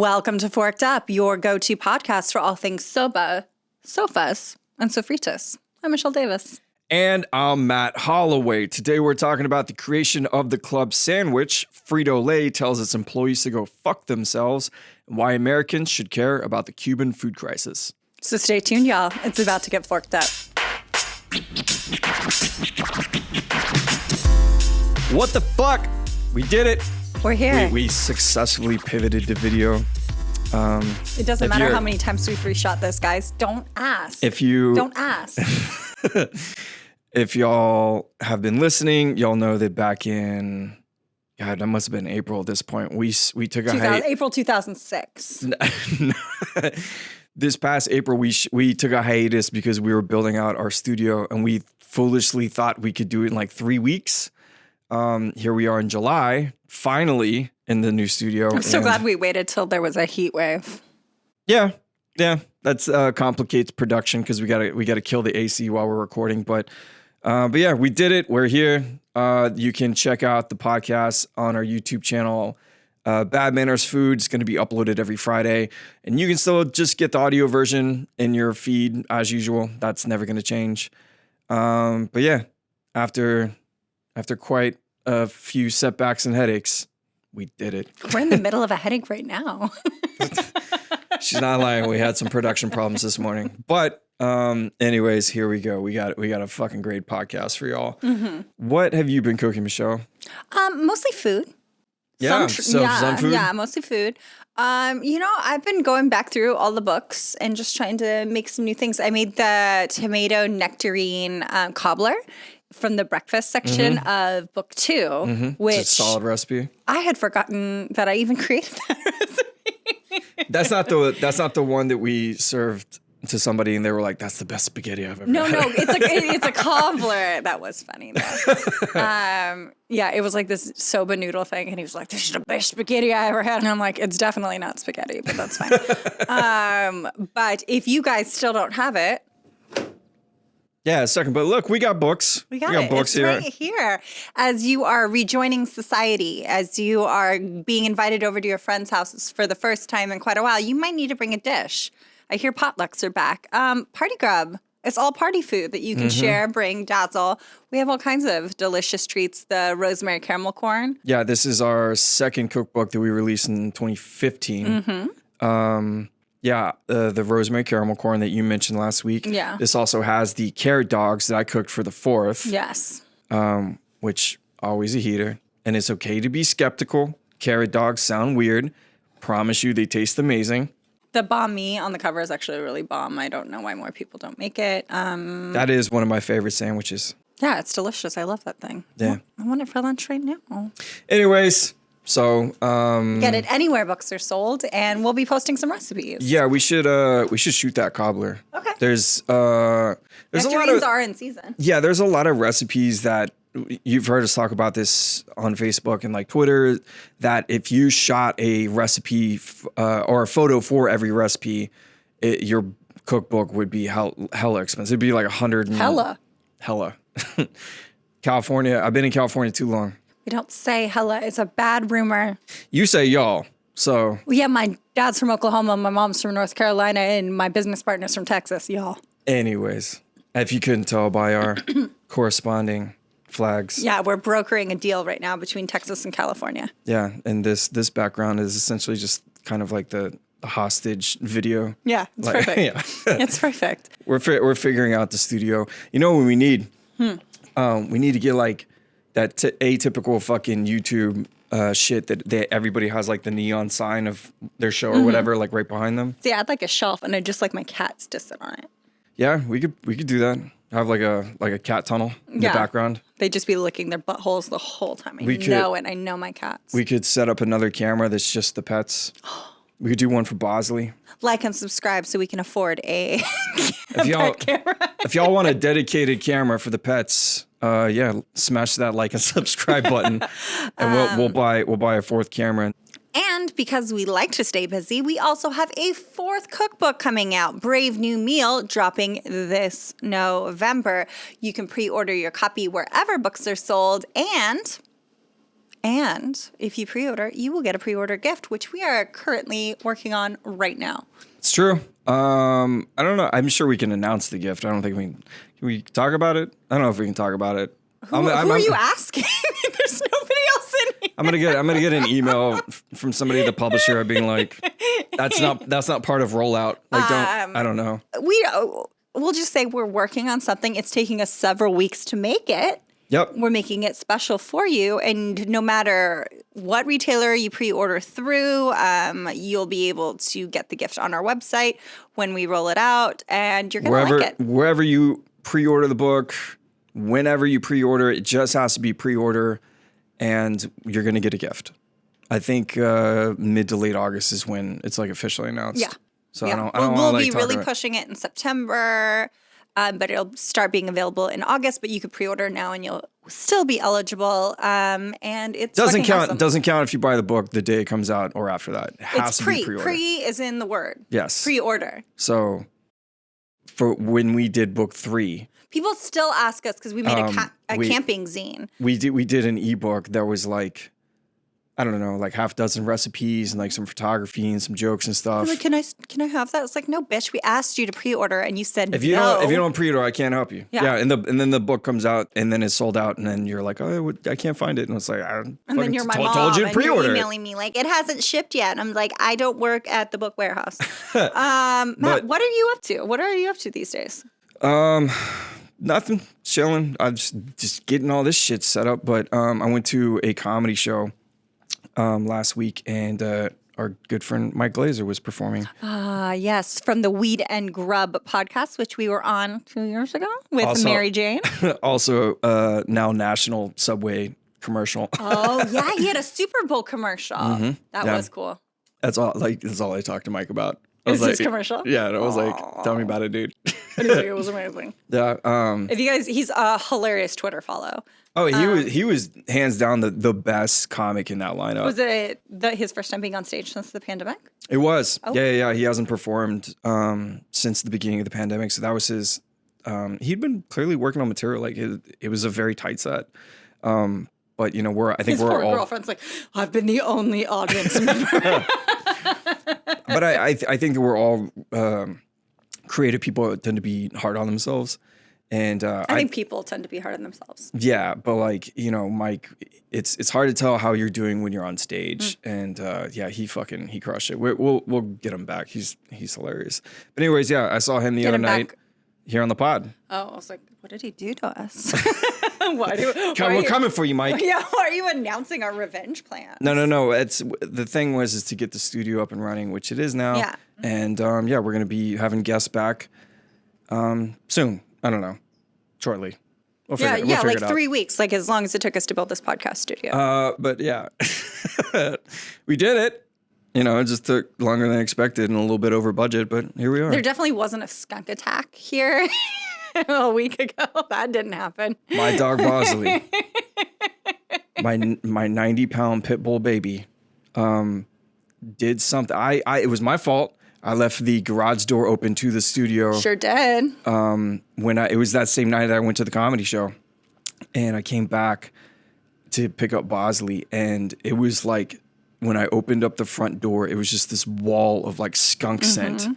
Welcome to Forked Up, your go-to podcast for all things soba, sofas, and sofritas. I'm Michelle Davis. And I'm Matt Holloway. Today we're talking about the creation of the club sandwich. Frito Lay tells its employees to go fuck themselves, and why Americans should care about the Cuban food crisis. So stay tuned, y'all. It's about to get forked up. What the fuck? We did it. We're here. We successfully pivoted to video. It doesn't matter how many times we've reshot this, guys. Don't ask. Don't ask. If y'all have been listening, y'all know that back in, God, that must have been April at this point. We took a hiatus. April 2006. This past April, we took a hiatus because we were building out our studio, and we foolishly thought we could do it in like 3 weeks. Here we are in July, finally in the new studio. I'm so glad we waited till there was a heat wave. Yeah, that's complicates production because we gotta kill the AC while we're recording. But yeah, we did it. We're here. You can check out the podcast on our YouTube channel. Bad Manners Food is going to be uploaded every Friday, and you can still just get the audio version in your feed as usual. That's never going to change. But yeah, after quite a few setbacks and headaches, we did it. We're in the middle of a headache right now. She's not lying. We had some production problems this morning. But anyways, here we go. We got a fucking great podcast for y'all. Mm-hmm. What have you been cooking, Michelle? Mostly food. Yeah, some food? Yeah, mostly food. I've been going back through all the books and just trying to make some new things. I made the tomato nectarine cobbler from the breakfast section of book 2, which it's a solid recipe. I had forgotten that I even created that recipe. That's not the one that we served to somebody and they were like, "That's the best spaghetti I've ever had." No, it's a cobbler. That was funny though. Yeah, it was like this soba noodle thing, and he was like, "This is the best spaghetti I ever had," and I'm like, "It's definitely not spaghetti, but that's fine." But if you guys still don't have it. Yeah, a second. But look, we got books. We got books here. Right here. As you are rejoining society, as you are being invited over to your friends' houses for the first time in quite a while, you might need to bring a dish. I hear potlucks are back. Party grub. It's all party food that you can share, bring, dazzle. We have all kinds of delicious treats. The rosemary caramel corn. Yeah, this is our second cookbook that we released in 2015. Yeah, the rosemary caramel corn that you mentioned last week. Yeah. This also has the carrot dogs that I cooked for the 4th. Yes. Which always a heater. And it's okay to be skeptical. Carrot dogs sound weird. Promise you they taste amazing. The banh mi on the cover is actually really bomb. I don't know why more people don't make it. That is one of my favorite sandwiches. Yeah, it's delicious. I love that thing. Yeah. I want it for lunch right now. Anyways, so get it anywhere books are sold, and we'll be posting some recipes. Yeah, we should shoot that cobbler. Okay. There's a lot of are in season. Yeah, there's a lot of recipes that you've heard us talk about this on Facebook and like Twitter, that if you shot a recipe or a photo for every recipe, your cookbook would be hella expensive. It'd be like Hella. California. I've been in California too long. We don't say hella. It's a bad rumor. You say y'all. So. Well, yeah, my dad's from Oklahoma, my mom's from North Carolina, and my business partner's from Texas, y'all. Anyways, if you couldn't tell by our corresponding flags. Yeah, we're brokering a deal right now between Texas and California. Yeah, and this background is essentially just kind of like the hostage video. Yeah, it's perfect. Yeah. It's perfect. We're figuring out the studio. You know what we need? We need to get like that atypical fucking YouTube shit that everybody has like the neon sign of their show or whatever, like right behind them. See, I'd like a shelf, and I'd just like my cats to sit on it. Yeah, we could do that. Have like a cat tunnel in the background. They'd just be licking their buttholes the whole time. I know my cats. We could set up another camera that's just the pets. We could do one for Bosley. Like and subscribe so we can afford a pet camera. If y'all want a dedicated camera for the pets, smash that like and subscribe button, and we'll buy a 4th camera. And because we like to stay busy, we also have a 4th cookbook coming out, Brave New Meal, dropping this November. You can pre-order your copy wherever books are sold, and And if you pre-order, you will get a pre-order gift, which we are currently working on right now. It's true. I don't know. I'm sure we can announce the gift. I don't think can we talk about it? I don't know if we can talk about it. Who are you asking? There's nobody else in here. I'm gonna get an email from somebody, the publisher, being like, that's not part of rollout. Like, I don't know. We'll just say we're working on something. It's taking us several weeks to make it. Yep. We're making it special for you. And no matter what retailer you pre-order through, you'll be able to get the gift on our website when we roll it out. And you're going to like it. Wherever you pre-order the book, whenever you pre-order, it just has to be pre-order and you're going to get a gift. I think mid to late August is when it's like officially announced. Yeah. So yeah. I don't We'll be really pushing it in September. But it'll start being available in August. But you could pre-order now, and you'll still be eligible. And it doesn't count. Awesome. Doesn't count if you buy the book the day it comes out or after that. It has to be pre-order. Pre is in the word. Yes. Pre-order. So for when we did book 3, people still ask us because we made a camping zine. We did an ebook that was like, I don't know, like half a dozen recipes and like some photography and some jokes and stuff. Like, can I have that? It's like, no, bitch. We asked you to pre-order and you said if you no. If you don't pre-order, I can't help you. Yeah. And then the book comes out and then it's sold out and then you're like, oh, I can't find it. And it's like, and then you're my mom told you to pre-order. And you're emailing me like, it hasn't shipped yet. And I'm like, I don't work at the book warehouse. Matt, what are you up to? What are you up to these days? Nothing. Chilling. I'm just getting all this shit set up. But I went to a comedy show last week, and our good friend Mike Glazer was performing. Yes, from the Weed and Grub podcast, which we were on 2 years ago with Mary Jane. Also, now national Subway commercial. Oh yeah, he had a Super Bowl commercial. Mm-hmm. That was cool. That's all I talked to Mike about. Is this commercial? Yeah, and I was like, tell me about it, dude. And he's like, it was amazing. Yeah. If you guys, he's a hilarious Twitter follow. Oh, he was hands down the best comic in that lineup. Was it his first time being on stage since the pandemic? It was. Oh. Yeah. He hasn't performed since the beginning of the pandemic, so that was his. He'd been clearly working on material. Like it was a very tight set. But you know, his poor girlfriend's like, I've been the only audience member. But I think that we're all creative people that tend to be hard on themselves. And I think people tend to be hard on themselves. Yeah, but like, you know, Mike, it's hard to tell how you're doing when you're on stage. And yeah, he crushed it. We'll get him back. He's hilarious. But anyways, yeah, I saw him the other night here on the pod. Oh, I was like, what did he do to us? We're coming for you, Mike. Yeah, why are you announcing our revenge plan? No. It's the thing is to get the studio up and running, which it is now. Yeah. And yeah, we're gonna be having guests back soon. I don't know, shortly. We'll figure it like out. 3 weeks, like as long as it took us to build this podcast studio. But yeah, we did it. You know, it just took longer than expected and a little bit over budget, but here we are. There definitely wasn't a skunk attack here a week ago. That didn't happen. My dog Bosley, my 90-pound pit bull baby, did something. It was my fault. I left the garage door open to the studio. Sure did. It was that same night that I went to the comedy show, and I came back to pick up Bosley, and it was like when I opened up the front door, it was just this wall of like skunk scent,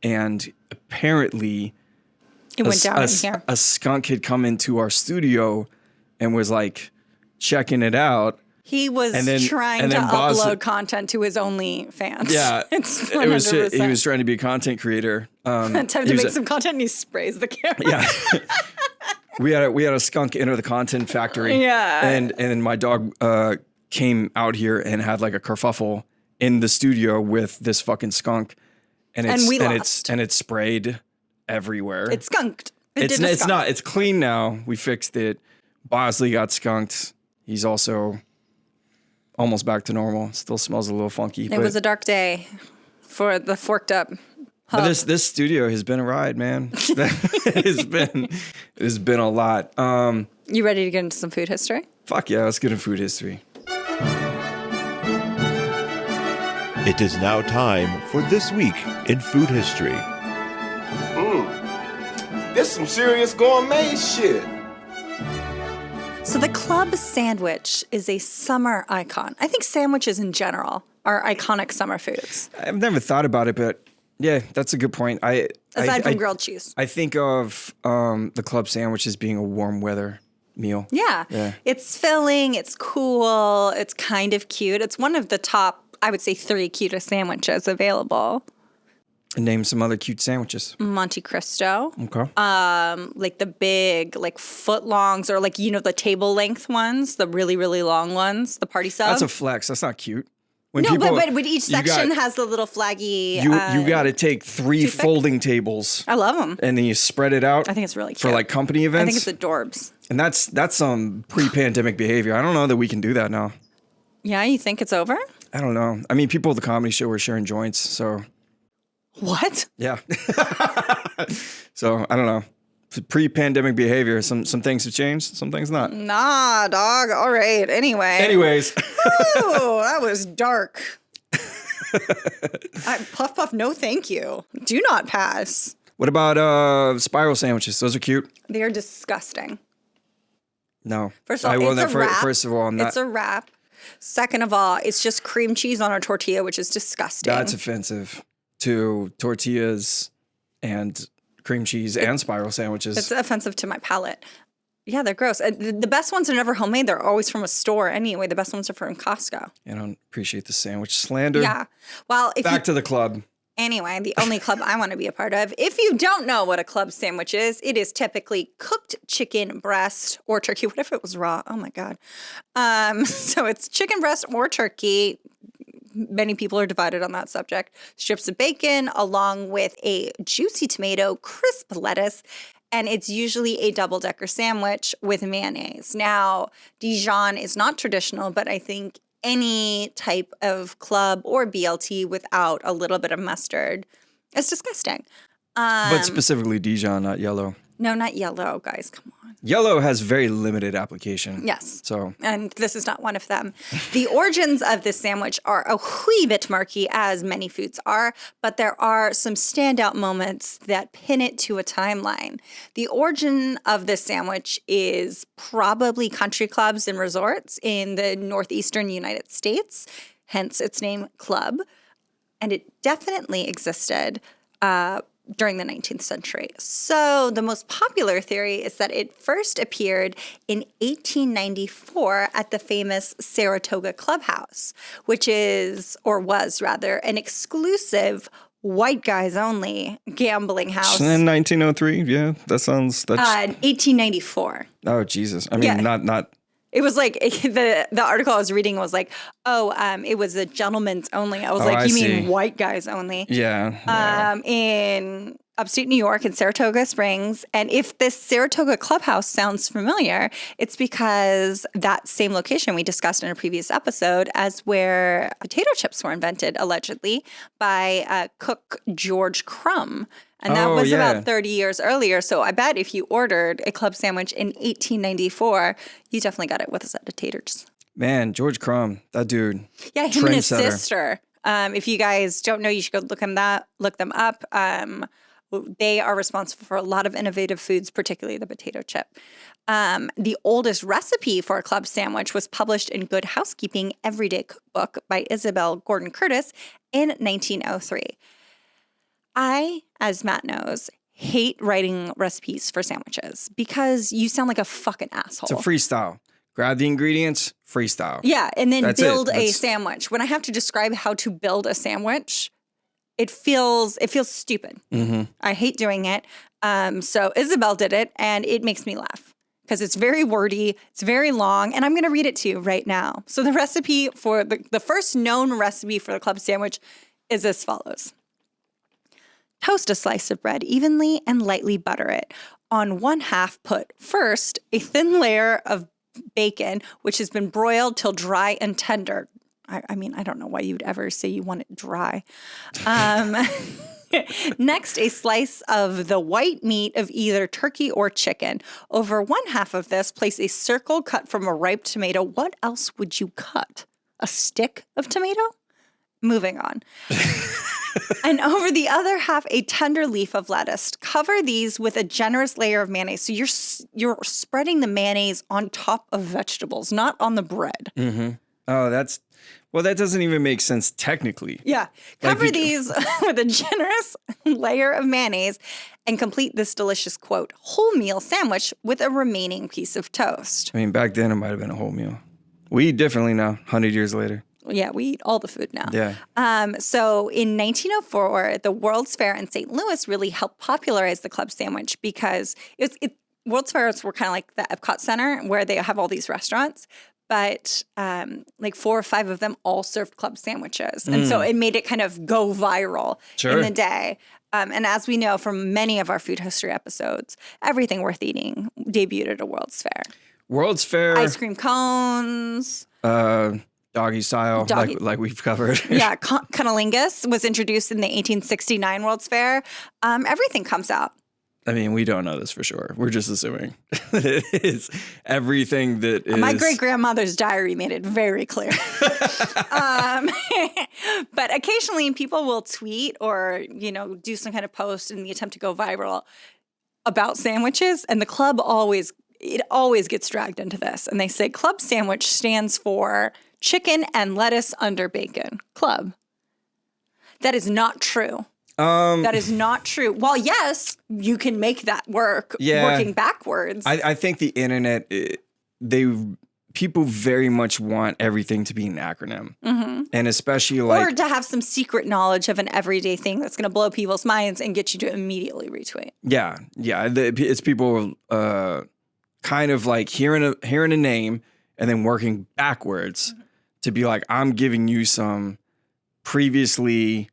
and apparently it went down in here. A skunk had come into our studio and was like checking it out. He was trying to upload content to his OnlyFans. Yeah, he was trying to be a content creator. Time to make some content, and he sprays the camera. Yeah, we had a skunk enter the content factory. Yeah, and my dog came out here and had like a kerfuffle in the studio with this fucking skunk, and it's sprayed everywhere. It's skunked. It's clean now. We fixed it. Bosley got skunked. He's also almost back to normal. Still smells a little funky. It was a dark day for the forked up hub. But this studio has been a ride, man. It's been a lot. You ready to get into some food history? Fuck yeah, let's get into food history. It is now time for This Week in Food History. This some serious gourmet shit. So the club sandwich is a summer icon. I think sandwiches in general are iconic summer foods. I've never thought about it, but yeah, that's a good point. Aside from grilled cheese. I think of the club sandwich as being a warm weather meal. Yeah. It's filling, it's cool, it's kind of cute. It's one of the top, I would say, 3 cutest sandwiches available. Name some other cute sandwiches. Monte Cristo. Okay. Like the big, like footlongs, or like, you know, the table length ones, the really, really long ones, the party sub. That's a flex. That's not cute. When no, people, but each section has the little flaggy. You got to take 3 toothpick. folding tables. I love them. And then you spread it out. I think it's really cute. For like company events. I think it's adorbs. And that's some pre-pandemic behavior. I don't know that we can do that now. Yeah, you think it's over? I don't know. I mean, people at the comedy show were sharing joints, so. What? Yeah. So I don't know. Pre-pandemic behavior. Some things have changed. Some things not. Nah, dog. All right. Anyways. Oh, that was dark. Puff puff. No, thank you. Do not pass. What about spiral sandwiches? Those are cute. They are disgusting. No. First of all, it's a wrap. First of all, it's a wrap. Second of all, it's just cream cheese on a tortilla, which is disgusting. That's offensive to tortillas and cream cheese and spiral sandwiches. It's offensive to my palate. Yeah, they're gross. The best ones are never homemade. They're always from a store anyway. The best ones are from Costco. I don't appreciate the sandwich slander. Yeah. Well, Back to the club. Anyway, the only club I want to be a part of. If you don't know what a club sandwich is, it is typically cooked chicken breast or turkey. What if it was raw? Oh my God. So it's chicken breast or turkey. Many people are divided on that subject. Strips of bacon along with a juicy tomato, crisp lettuce, and it's usually a double-decker sandwich with mayonnaise. Now, Dijon is not traditional, but I think any type of club or BLT without a little bit of mustard is disgusting. But specifically Dijon, not yellow. No, not yellow, guys. Come on. Yellow has very limited application. Yes. So. And this is not one of them. The origins of this sandwich are a wee bit murky, as many foods are, but there are some standout moments that pin it to a timeline. The origin of this sandwich is probably country clubs and resorts in the northeastern United States, hence its name Club. And it definitely existed during the 19th century. So the most popular theory is that it first appeared in 1894 at the famous Saratoga Clubhouse, which is, or was rather, an exclusive white guys only gambling house. In 1903, yeah, that sounds. That's 1894. Oh Jesus! I mean, Yeah. not. It was like the article I was reading was like, it was a gentleman's only. I was like, I you see. mean white guys only? Yeah. In upstate New York in Saratoga Springs. And if this Saratoga Clubhouse sounds familiar, it's because that same location we discussed in a previous episode as where potato chips were invented, allegedly, by cook George Crumb. And that was about 30 years earlier. So I bet if you ordered a club sandwich in 1894, you definitely got it with a set of taters. Man, George Crumb, that dude. Yeah, him and his trendsetter. sister. If you guys don't know, you should go look them up. They are responsible for a lot of innovative foods, particularly the potato chip. The oldest recipe for a club sandwich was published in Good Housekeeping Everyday Cookbook by Isabel Gordon Curtis in 1903. I, as Matt knows, hate writing recipes for sandwiches because you sound like a fucking asshole. It's a freestyle. Grab the ingredients, freestyle. Yeah, and then That's build it. a sandwich. When I have to describe how to build a sandwich, it feels stupid. Mm-hmm. I hate doing it. So Isabel did it, and it makes me laugh because it's very wordy, it's very long, and I'm going to read it to you right now. So the recipe for the first known recipe for the club sandwich is as follows. Toast a slice of bread evenly and lightly butter it. On 1/2, put first a thin layer of bacon, which has been broiled till dry and tender. I mean, I don't know why you'd ever say you want it dry. Next, a slice of the white meat of either turkey or chicken. Over 1/2 of this, place a circle cut from a ripe tomato. What else would you cut? A stick of tomato? Moving on. And over the other half, a tender leaf of lettuce. Cover these with a generous layer of mayonnaise. So you're spreading the mayonnaise on top of vegetables, not on the bread. Mm-hmm. Oh, that doesn't even make sense technically. Yeah. Cover these with a generous layer of mayonnaise and complete this delicious, quote, whole meal sandwich with a remaining piece of toast. I mean, back then it might have been a whole meal. We eat differently now, 100 years later. Yeah, we eat all the food now. Yeah. So in 1904, the World's Fair in St. Louis really helped popularize the club sandwich because World's Fairs were kind of like the Epcot Center where they have all these restaurants. But like 4 or 5 of them all served club sandwiches. And so it made it kind of go viral in the day. And as we know from many of our food history episodes, everything worth eating debuted at a World's Fair. World's Fair. Ice cream cones. Doggy style, like we've covered. Yeah, cunnilingus was introduced in the 1869 World's Fair. Everything comes out. I mean, we don't know this for sure. We're just assuming that it is everything that is. My great-grandmother's diary made it very clear. But occasionally people will tweet or, do some kind of post in the attempt to go viral about sandwiches. And the club always gets dragged into this. And they say club sandwich stands for chicken and lettuce under bacon. Club. That is not true. That is not true. Well, yes, you can make that work working backwards. I think the internet, people very much want everything to be an acronym. Mm-hmm. And especially or to have some secret knowledge of an everyday thing that's going to blow people's minds and get you to immediately retweet. Yeah. It's people kind of like hearing a name and then working backwards to be like, I'm giving you some previously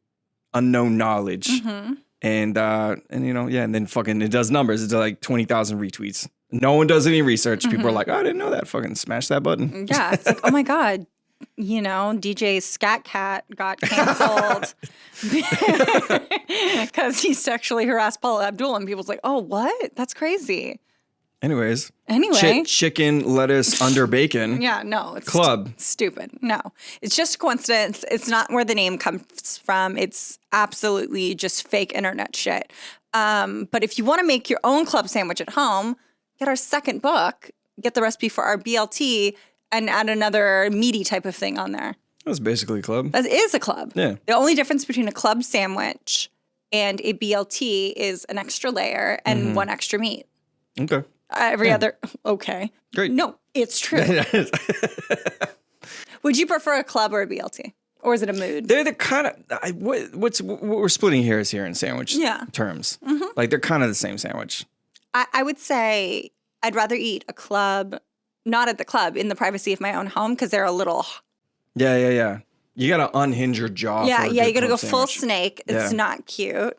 unknown knowledge. Mm-hmm. And then fucking it does numbers. It's like 20,000 retweets. No one does any research. Mm-hmm. People are like, oh, I didn't know that. Fucking smash that button. Yeah. It's like, oh my God. DJ Scat Cat got canceled because he sexually harassed Paula Abdul. And people's like, oh, what? That's crazy. Anyway. Chicken, lettuce, under bacon. Yeah, no. It's club. Stupid. No. It's just a coincidence. It's not where the name comes from. It's absolutely just fake internet shit. But if you want to make your own club sandwich at home, get our second book, get the recipe for our BLT, and add another meaty type of thing on there. That's basically a club. That is a club. Yeah. The only difference between a club sandwich and a BLT is an extra layer and one extra meat. Okay. Every other, okay. Great. No, it's true. Would you prefer a club or a BLT? Or is it a mood? They're the kind of, what we're splitting hairs here in sandwich terms. Mm-hmm. Like they're kind of the same sandwich. I would say I'd rather eat a club, not at the club, in the privacy of my own home because they're a little. Yeah. You got to unhinge your jaw. Yeah, you got to go full snake. It's not cute.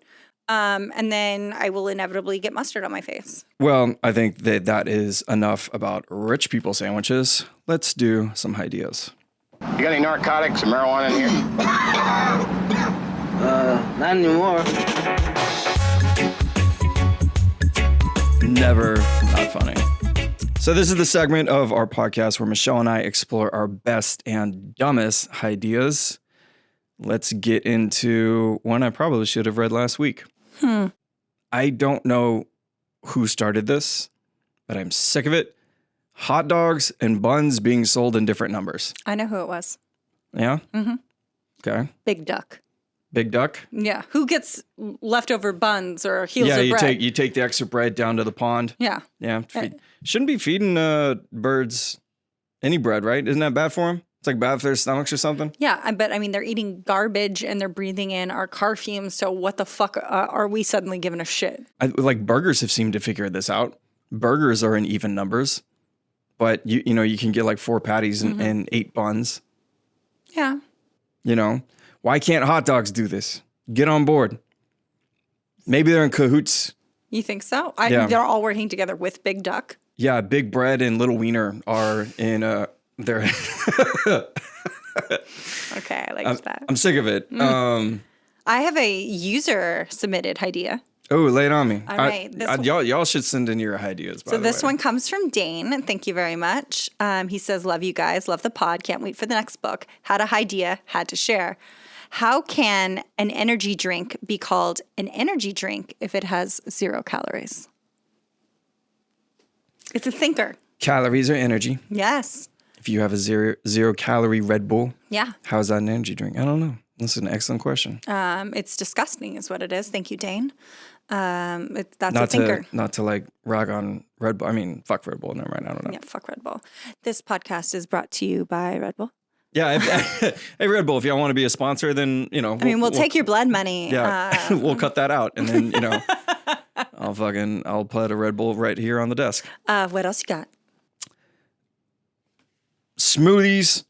And then I will inevitably get mustard on my face. Well, I think that is enough about rich people sandwiches. Let's do some ideas. You got any narcotics or marijuana in here? Not anymore. Never not funny. So this is the segment of our podcast where Michelle and I explore our best and dumbest ideas. Let's get into one I probably should have read last week. I don't know who started this, but I'm sick of it. Hot dogs and buns being sold in different numbers. I know who it was. Yeah? Mm-hmm. Okay. Big Duck. Big Duck? Yeah. Who gets leftover buns or heels of bread? You take the extra bread down to the pond. Yeah. Yeah. Shouldn't be feeding birds any bread, right? Isn't that bad for them? It's like bad for their stomachs or something? Yeah, but I mean, they're eating garbage and they're breathing in our car fumes, so what the fuck are we suddenly giving a shit? Like burgers have seemed to figure this out. Burgers are in even numbers, but you can get like 4 patties and 8 buns. Yeah. Why can't hot dogs do this? Get on board. Maybe they're in cahoots. You think so? They're all working together with Big Duck? Yeah, Big Bread and Little Wiener are in their... Okay, I like that. I'm sick of it. I have a user-submitted idea. Oh, lay it on me. All right. Y'all should send in your ideas, by the way. So this one comes from Dane. Thank you very much. He says, love you guys. Love the pod. Can't wait for the next book. Had a idea. Had to share. How can an energy drink be called an energy drink if it has 0 calories? It's a thinker. Calories are energy. Yes. If you have a zero calorie Red Bull, Yeah. how is that an energy drink? I don't know. That's an excellent question. It's disgusting is what it is. Thank you, Dane. That's a Not thinker. not to like rag on Red Bull. I mean, fuck Red Bull. Never mind. I don't know. Yeah, fuck Red Bull. This podcast is brought to you by Red Bull. Yeah. Hey, Red Bull, if y'all want to be a sponsor, then, We'll take your blood money. Yeah, we'll cut that out. And then, I'll put a Red Bull right here on the desk. What else you got? Smoothies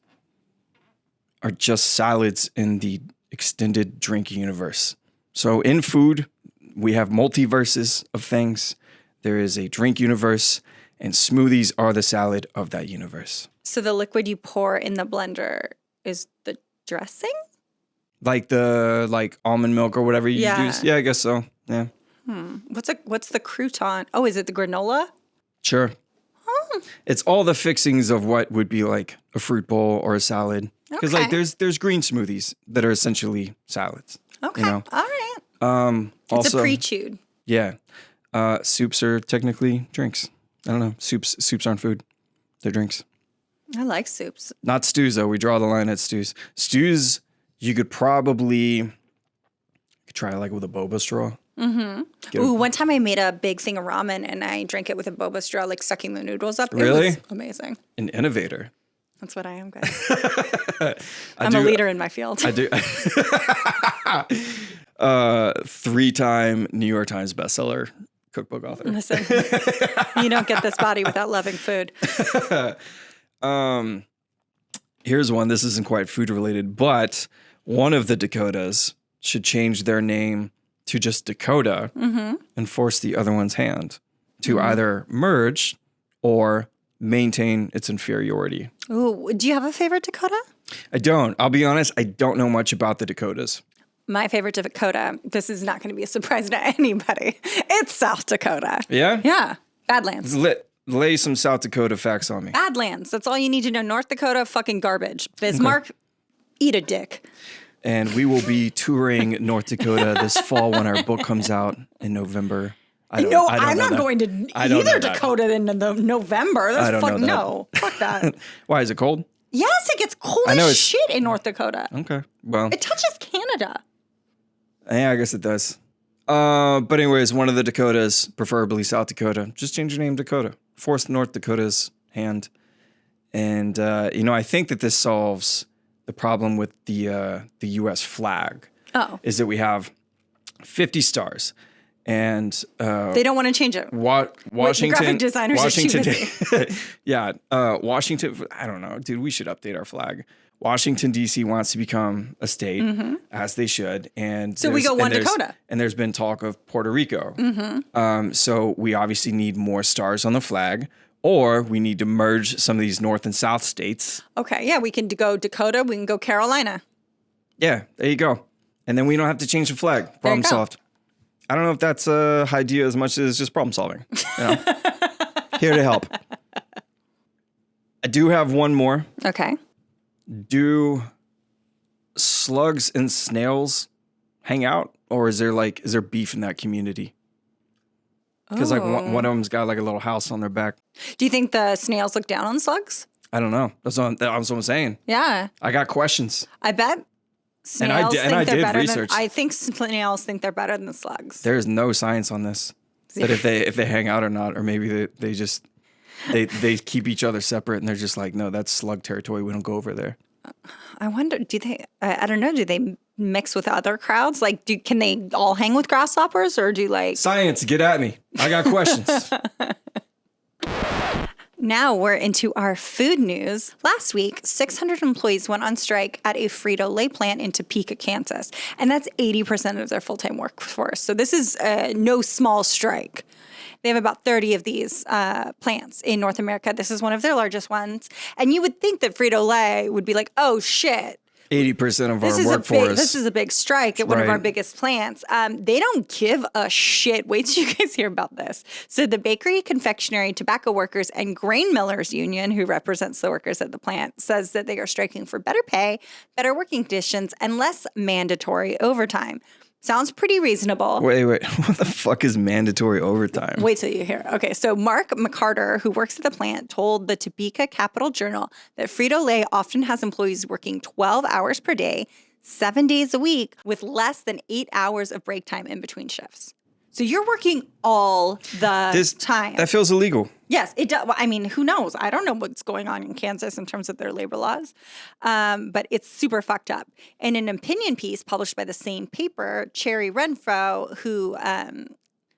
are just salads in the extended drink universe. So in food, we have multiverses of things. There is a drink universe, and smoothies are the salad of that universe. So the liquid you pour in the blender is the dressing? Like the almond milk or whatever you use. Yeah, I guess so. Yeah. What's the crouton? Oh, is it the granola? Sure. It's all the fixings of what would be like a fruit bowl or a salad. Because Okay. there's green smoothies that are essentially salads. Okay. You know? All right. It's Also, a pre-chewed. yeah. Soups are technically drinks. I don't know. Soups aren't food. They're drinks. I like soups. Not stews though. We draw the line at stews. Stews, you could probably try like with a boba straw. Ooh, one time I made a big thing of ramen and I drank it with a boba straw, like sucking the noodles up. Really? It was amazing. An innovator. That's what I am, guys. I'm a leader in my field. I do. 3-time New York Times bestseller cookbook author. Listen, you don't get this body without loving food. Here's one. This isn't quite food related, but one of the Dakotas should change their name to just Dakota and force the other one's hand to either merge or maintain its inferiority. Ooh, do you have a favorite Dakota? I don't. I'll be honest. I don't know much about the Dakotas. My favorite Dakota, this is not going to be a surprise to anybody. It's South Dakota. Yeah? Yeah. Badlands. Lay some South Dakota facts on me. Badlands. That's all you need to know. North Dakota, fucking garbage. Bismarck, eat a dick. And we will be touring North Dakota this fall when our book comes out in November. I'm not going to either Dakota in November. I don't know that. No, fuck that. Why, is it cold? Yes, it gets cold as shit in North Dakota. Okay, well. It touches Canada. Yeah, I guess it does. But anyways, one of the Dakotas, preferably South Dakota, just change your name to Dakota. Force North Dakota's hand. And, I think that this solves the problem with the U.S. flag. Oh. Is that we have 50 stars. And they don't want to change it. Washington, the graphic designers Washington, are too busy. yeah, Washington. I don't know, dude. We should update our flag. Washington D.C. wants to become a state, as they should, and so we go one Dakota. And there's been talk of Puerto Rico. So we obviously need more stars on the flag, or we need to merge some of these North and South states. Okay, yeah, we can go Dakota. We can go Carolina. Yeah, there you go. And then we don't have to change the flag. Problem solved. I don't know if that's a idea as much as just problem solving. Here to help. I do have one more. Okay. Do slugs and snails hang out, or is there beef in that community? Because one of them's got like a little house on their back. Do you think the snails look down on slugs? I don't know. That's what I'm saying. Yeah. I got questions. I bet. Snails I did research. I think snails think they're better than the slugs. There's no science on this. That if they hang out or not, or maybe they just they keep each other separate and they're just like, no, that's slug territory. We don't go over there. I wonder, do they? I don't know. Do they mix with other crowds? Like, can they all hang with grasshoppers, or do like science? Get at me. I got questions. Now we're into our food news. Last week, 600 employees went on strike at a Frito Lay plant in Topeka, Kansas. And that's 80% of their full-time workforce. So this is no small strike. They have about 30 of these plants in North America. This is one of their largest ones. And you would think that Frito Lay would be like, oh, shit, 80% of This our is workforce. this is a big strike at one of our Right. biggest plants. They don't give a shit. Wait till you guys hear about this. So the Bakery, Confectionery, Tobacco Workers, and Grain Millers Union, who represents the workers at the plant, says that they are striking for better pay, better working conditions, and less mandatory overtime. Sounds pretty reasonable. Wait. What the fuck is mandatory overtime? Wait till you hear. Okay, so Mark McCarter, who works at the plant, told the Topeka Capital Journal that Frito Lay often has employees working 12 hours per day, 7 days a week, with less than 8 hours of break time in between shifts. So you're working all the time. That feels illegal. Yes, it does. Well, I mean, who knows? I don't know what's going on in Kansas in terms of their labor laws, but it's super fucked up. In an opinion piece published by the same paper, Cherry Renfro, who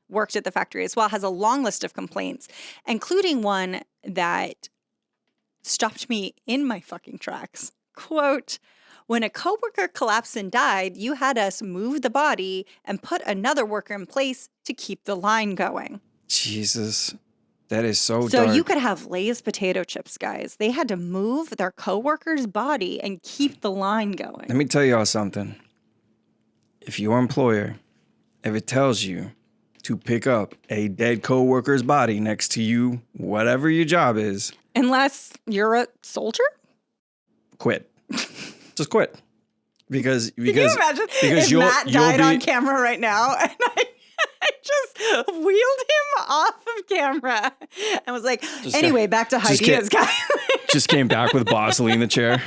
worked at the factory as well, has a long list of complaints, including one that stopped me in my fucking tracks. Quote, "When a coworker collapsed and died, you had us move the body and put another worker in place to keep the line going." Jesus. That is so So dark. you could have Lay's potato chips, guys. They had to move their coworker's body and keep the line going. Let me tell y'all something. If your employer ever tells you to pick up a dead coworker's body next to you, whatever your job is, Unless you're a soldier? quit. Just quit. Because Can you imagine if Matt died on camera right now and I just wheeled him off of camera and was like, anyway, back to ideas, guys. Just came back with Bosley in the chair.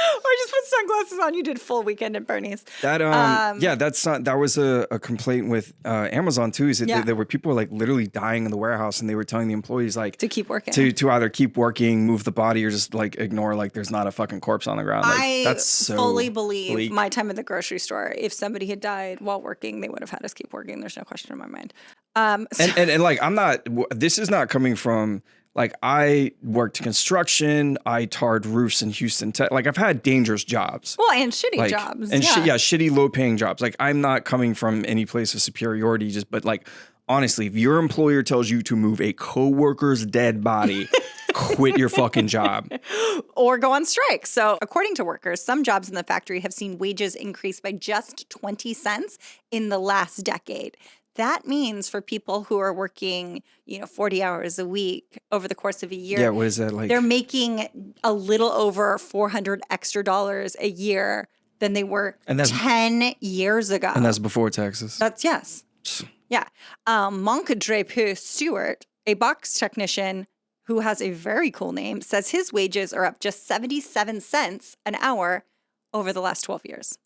Or just put sunglasses on. You did full weekend at Bernie's. That that was a complaint with Amazon too. Is that there were people like literally dying in the warehouse, and they were telling the employees like to keep working, to either keep working, move the body, or just like ignore like there's not a fucking corpse on the ground. Like, that's so fully believe bleak. my time at the grocery store. If somebody had died while working, they would have had us keep working. There's no question in my mind. And like I'm not. This is not coming from. Like I worked construction, I tarred roofs in Houston. Like I've had dangerous jobs. Well, and shitty jobs. And shitty low paying jobs. Like I'm not coming from any place of superiority, but like honestly, if your employer tells you to move a coworker's dead body, quit your fucking job. Or go on strike. So according to workers, some jobs in the factory have seen wages increase by just 20 cents in the last decade. That means for people who are working, 40 hours a week over the course of a year. Yeah, what is that like? They're making a little over $400 extra a year than they were 10 years ago. And that's before taxes. That's yes. Yeah. Monk Drapeau Stewart, a box technician who has a very cool name, says his wages are up just 77 cents an hour over the last 12 years.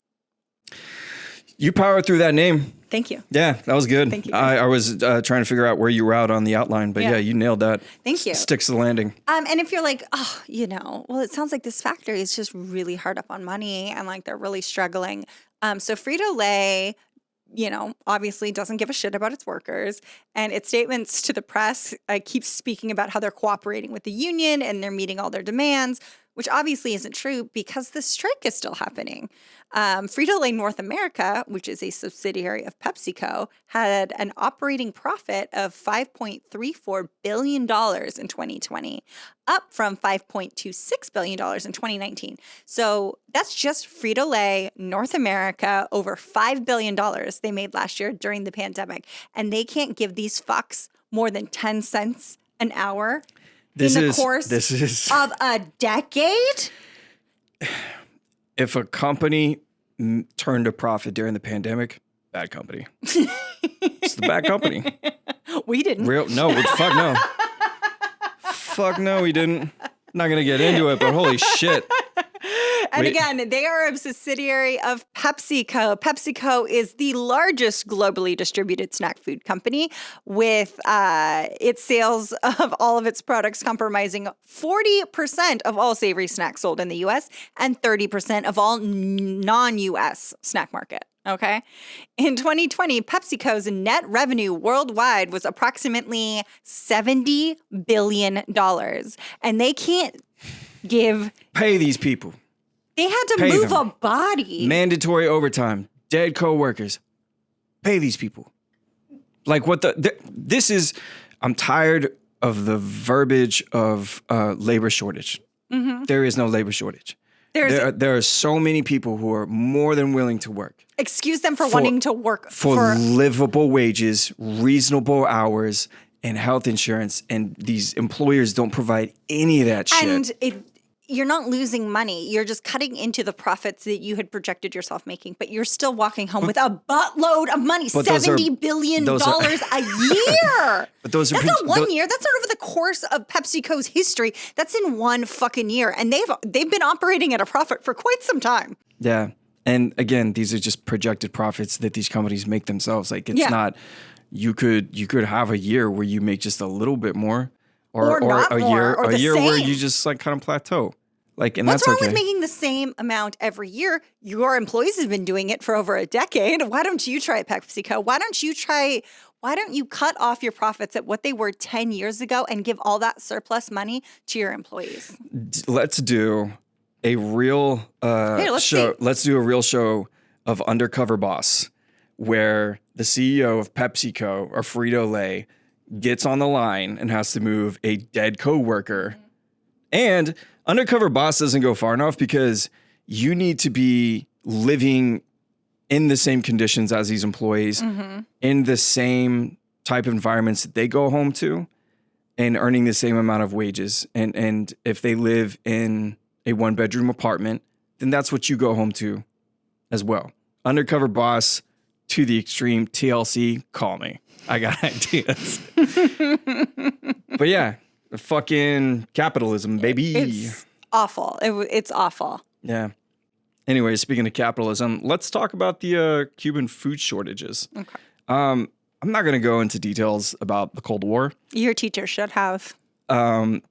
You powered through that name. Thank you. Yeah, that was good. Thank you. I was trying to figure out where you were out on the outline, but yeah, you nailed that. Thank you. Sticks to the landing. And if you're like, well, it sounds like this factory is just really hard up on money and like they're really struggling. So Frito Lay, obviously doesn't give a shit about its workers. And its statements to the press keeps speaking about how they're cooperating with the union and they're meeting all their demands, which obviously isn't true because the strike is still happening. Frito Lay North America, which is a subsidiary of PepsiCo, had an operating profit of $5.34 billion in 2020, up from $5.26 billion in 2019. So that's just Frito Lay North America, over $5 billion they made last year during the pandemic. And they can't give these fucks more than 10 cents an hour in the course of a decade? If a company turned a profit during the pandemic, bad company. It's the bad company. We didn't. Fuck no. Fuck no, we didn't. Not going to get into it, but holy shit. And again, they are a subsidiary of PepsiCo. PepsiCo is the largest globally distributed snack food company, with its sales of all of its products comprising 40% of all savory snacks sold in the U.S. and 30% of all non-U.S. snack market. Okay. In 2020, PepsiCo's net revenue worldwide was approximately $70 billion. And they can't pay these people. They had to move a body. Mandatory overtime. Dead co-workers. Pay these people. Like what this is, I'm tired of the verbiage of labor shortage. Mm-hmm. There is no labor shortage. There are so many people who are more than willing to work. Excuse them for wanting to work for livable wages, reasonable hours, and health insurance. And these employers don't provide any of that shit. And you're not losing money. You're just cutting into the profits that you had projected yourself making, but you're still walking home with a buttload of money, $70 billion a year. But that's not 1 year. That's not over the course of PepsiCo's history. That's in one fucking year. And they've been operating at a profit for quite some time. Yeah. And again, these are just projected profits that these companies make themselves. Like it's not, you could have a year where you make just a little bit more. Or a year where you just like kind of plateau. Like, and what's that's wrong okay. with making the same amount every year? Your employees have been doing it for over a decade. Why don't you try PepsiCo? Why don't you cut off your profits at what they were 10 years ago and give all that surplus money to your employees? Let's do a real show. Let's do a real show of Undercover Boss, where the CEO of PepsiCo or Frito Lay gets on the line and has to move a dead coworker. And Undercover Boss doesn't go far enough because you need to be living in the same conditions as these employees, in the same type of environments that they go home to, and earning the same amount of wages. And if they live in a 1-bedroom apartment, then that's what you go home to as well. Undercover Boss to the extreme. TLC, call me. I got ideas. But yeah, fucking capitalism, baby. It's awful. It's awful. Yeah. Anyway, speaking of capitalism, let's talk about the Cuban food shortages. Okay. I'm not going to go into details about the Cold War. Your teacher should have. Why?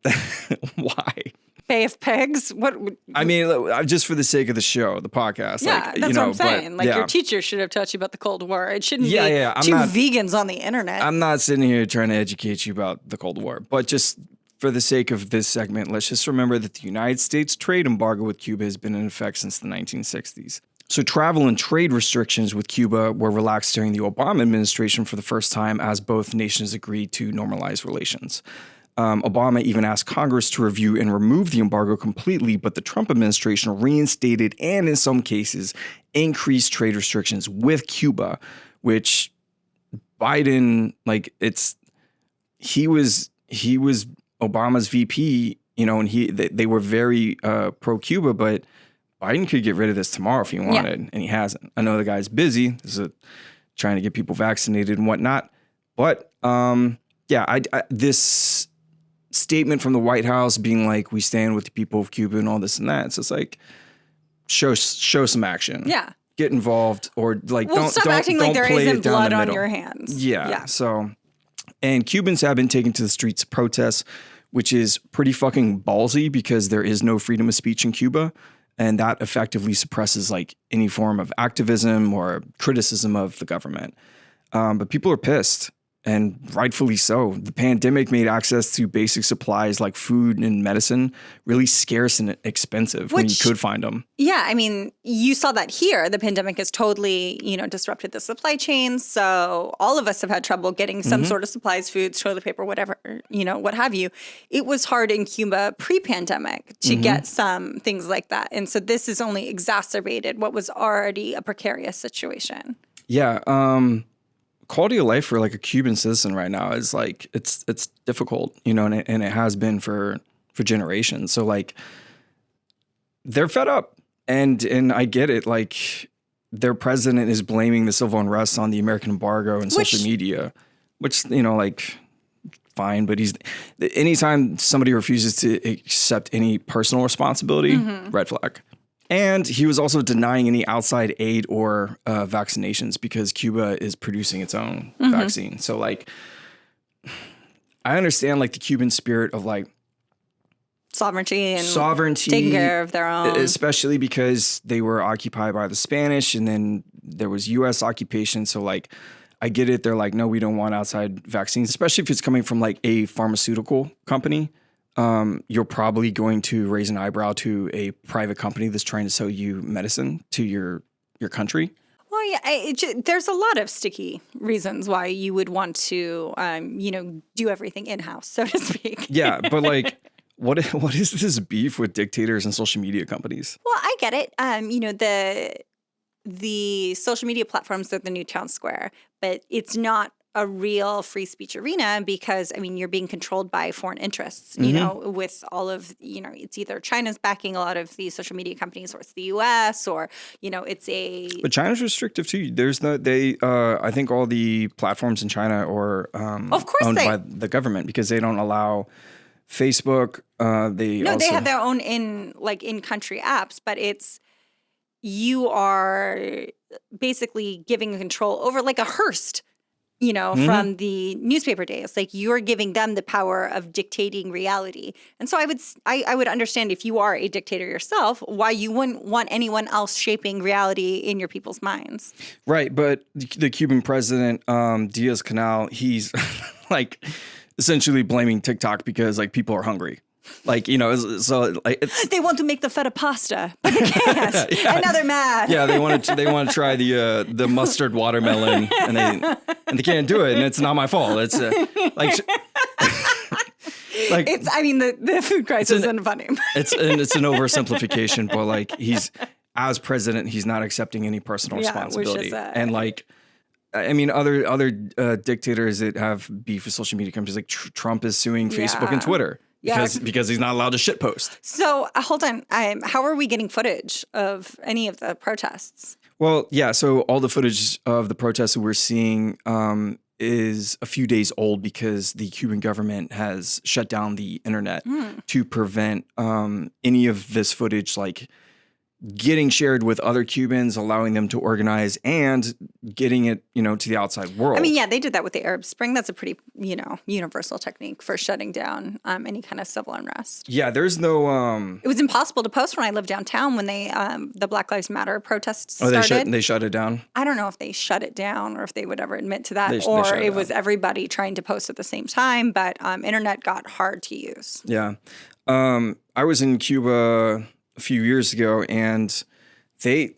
Bay of Pigs? What? I mean, just for the sake of the show, the podcast. Yeah, that's what I'm saying. Your teacher should have taught you about the Cold War. It shouldn't be two vegans on the internet. I'm not sitting here trying to educate you about the Cold War, but just for the sake of this segment, let's just remember that the United States trade embargo with Cuba has been in effect since the 1960s. So travel and trade restrictions with Cuba were relaxed during the Obama administration for the first time as both nations agreed to normalize relations. Obama even asked Congress to review and remove the embargo completely, but the Trump administration reinstated and in some cases increased trade restrictions with Cuba, which Biden, he was Obama's VP, and they were very pro-Cuba, but Biden could get rid of this tomorrow if he wanted, and he hasn't. I know the guy's busy. This is trying to get people vaccinated and whatnot, but this statement from the White House being like, we stand with the people of Cuba and all this and that. It's just like, show some action. Yeah. Get involved or don't stop acting like there isn't blood on your hands. Yeah. So, and Cubans have been taken to the streets to protest, which is pretty fucking ballsy because there is no freedom of speech in Cuba. And that effectively suppresses any form of activism or criticism of the government. But people are pissed. And rightfully so. The pandemic made access to basic supplies like food and medicine really scarce and expensive when you could find them. Yeah, I mean, you saw that here. The pandemic has totally, disrupted the supply chains. So all of us have had trouble getting some sort of supplies, foods, toilet paper, whatever, what have you. It was hard in Cuba pre-pandemic to get some things like that. And so this has only exacerbated what was already a precarious situation. Yeah, quality of life for a Cuban citizen right now is it's difficult, and it has been for generations. So they're fed up, and I get it. Their president is blaming the civil unrest on the American embargo and social media, which fine. But anytime somebody refuses to accept any personal responsibility, red flag. And he was also denying any outside aid or vaccinations because Cuba is producing its own vaccine. So I understand the Cuban spirit of sovereignty and sovereignty, taking care of their own, especially because they were occupied by the Spanish and then there was U.S. occupation. So I get it. They're no, we don't want outside vaccines, especially if it's coming from a pharmaceutical company. You're probably going to raise an eyebrow to a private company that's trying to sell you medicine to your country. Well, yeah, there's a lot of sticky reasons why you would want to, do everything in-house, so to speak. Yeah, but what is this beef with dictators and social media companies? Well, I get it. The social media platforms are the new town square, but it's not a real free speech arena because, I mean, you're being controlled by foreign interests, you know, with all of, it's either China's backing a lot of these social media companies or it's the US or, it's a... But China's restrictive too. I think all the platforms in China are of course owned by the government because they don't allow Facebook. They have their own in-country apps, but you are basically giving control over like a Hearst, from the newspaper days. Like you're giving them the power of dictating reality. And so I would understand if you are a dictator yourself, why you wouldn't want anyone else shaping reality in your people's minds. Right. But the Cuban president, Diaz-Canel, he's like essentially blaming TikTok because like people are hungry. Like, so like they want to make the feta pasta, but they can't. And now they're mad. Yeah, they want to try the mustard watermelon, and they can't do it, and it's not my fault. It's like it's. I mean, the food crisis isn't funny. It's an oversimplification, but like he's as president, he's not accepting any personal responsibility, which is, and like. I mean, other dictators that have beef with social media companies, like Trump is suing Facebook and Twitter because he's not allowed to shitpost. So hold on, how are we getting footage of any of the protests? Well, yeah. So all the footage of the protests that we're seeing is a few days old because the Cuban government has shut down the internet to prevent any of this footage like getting shared with other Cubans, allowing them to organize and getting it, to the outside world. I mean, yeah, they did that with the Arab Spring. That's a pretty, universal technique for shutting down any kind of civil unrest. Yeah, there's no... It was impossible to post when I lived downtown when the Black Lives Matter protests started. They shut it down? I don't know if they shut it down or if they would ever admit to that or it was everybody trying to post at the same time, but internet got hard to use. Yeah. I was in Cuba a few years ago, and they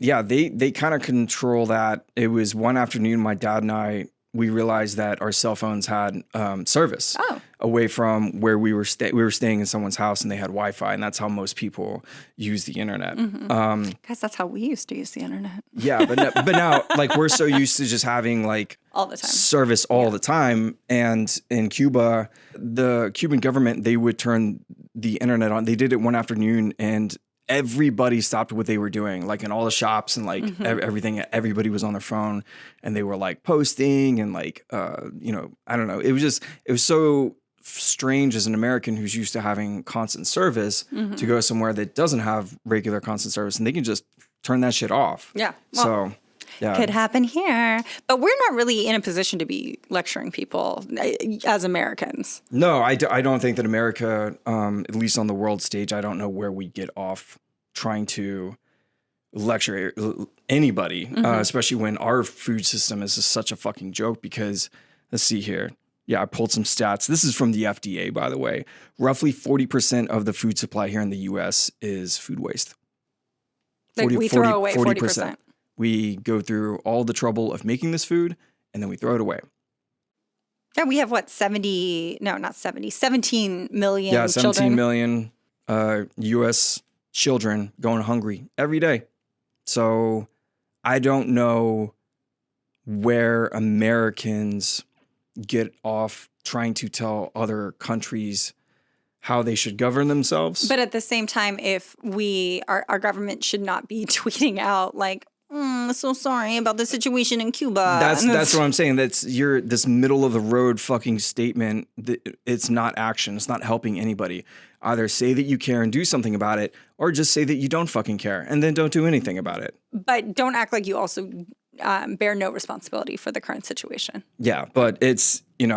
kind of control that. It was one afternoon, my dad and I, we realized that our cell phones had service away from where we were staying. We were staying in someone's house, and they had Wi-Fi, and that's how most people use the internet. Guys, that's how we used to use the internet. Yeah, but now, like, we're so used to just having like all the time service all the time. And in Cuba, the Cuban government, they would turn the internet on. They did it one afternoon, and everybody stopped what they were doing, like in all the shops and like everything. Everybody was on their phone and they were like posting and like, I don't know. It was so strange as an American who's used to having constant service to go somewhere that doesn't have regular constant service and they can just turn that shit off. Yeah. Well, so yeah. Could happen here, but we're not really in a position to be lecturing people as Americans. No, I don't think that America, at least on the world stage, I don't know where we get off trying to lecture anybody, especially when our food system is just such a fucking joke because, let's see here. Yeah, I pulled some stats. This is from the FDA, by the way. Roughly 40% of the food supply here in the U.S. is food waste. Like we throw away 40%. We go through all the trouble of making this food, and then we throw it away. Yeah, we have 17 million children. 17 million U.S. children going hungry every day. So I don't know where Americans get off trying to tell other countries how they should govern themselves. But at the same time, if our government should not be tweeting out like, so sorry about the situation in Cuba. That's what I'm saying. That's this middle of the road fucking statement. It's not action. It's not helping anybody. Either say that you care and do something about it, or just say that you don't fucking care and then don't do anything about it. But don't act like you also bear no responsibility for the current situation. Yeah, but it's if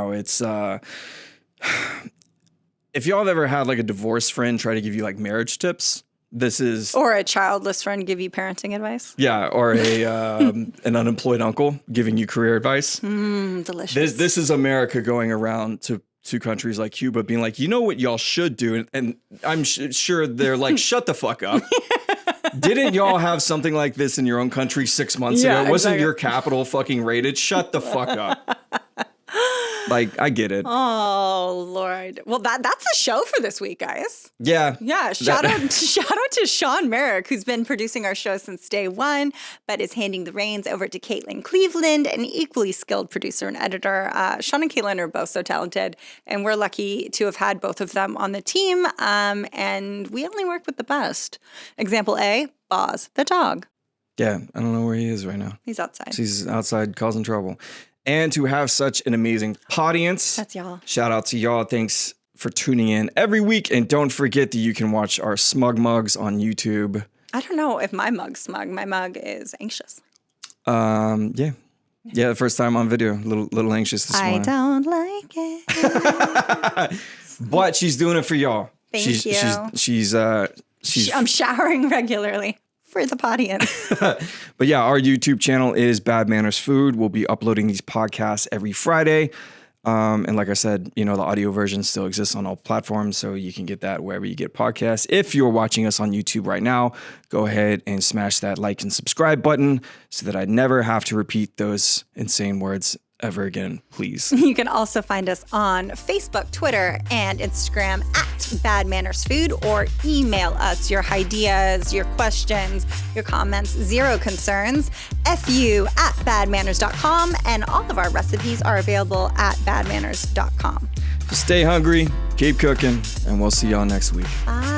y'all have ever had like a divorced friend try to give you like marriage tips. This is... Or a childless friend give you parenting advice. Yeah, or an unemployed uncle giving you career advice. Delicious. This is America going around to countries like Cuba being like, you know what y'all should do? And I'm sure they're like, shut the fuck up. Didn't y'all have something like this in your own country 6 months ago? Wasn't your capital fucking raided? Shut the fuck up. Like, I get it. Oh Lord. Well, that's the show for this week, guys. Yeah. Yeah. Shout out to Sean Merrick, who's been producing our show since day one, but is handing the reins over to Caitlin Cleveland, an equally skilled producer and editor. Sean and Caitlin are both so talented, and we're lucky to have had both of them on the team. And we only work with the best. Example A, Boz, the dog. Yeah. I don't know where he is right now. He's outside. He's outside causing trouble. And to have such an amazing audience. That's y'all. Shout out to y'all. Thanks for tuning in every week. And don't forget that you can watch our smug mugs on YouTube. I don't know if my mug's smug. My mug is anxious. Yeah. Yeah, the first time on video. Little anxious this morning. I don't like it. But she's doing it for y'all. Thank you. She's I'm showering regularly for the audience. But yeah, our YouTube channel is Bad Manners Food. We'll be uploading these podcasts every Friday. And like I said, the audio version still exists on all platforms, so you can get that wherever you get podcasts. If you're watching us on YouTube right now, go ahead and smash that like and subscribe button so that I never have to repeat those insane words ever again, please. You can also find us on Facebook, Twitter, and Instagram at Bad Manners Food, or email us your ideas, your questions, your comments, zero concerns, fu@badmanners.com, and all of our recipes are available at badmanners.com. Stay hungry, keep cooking, and we'll see y'all next week. Bye.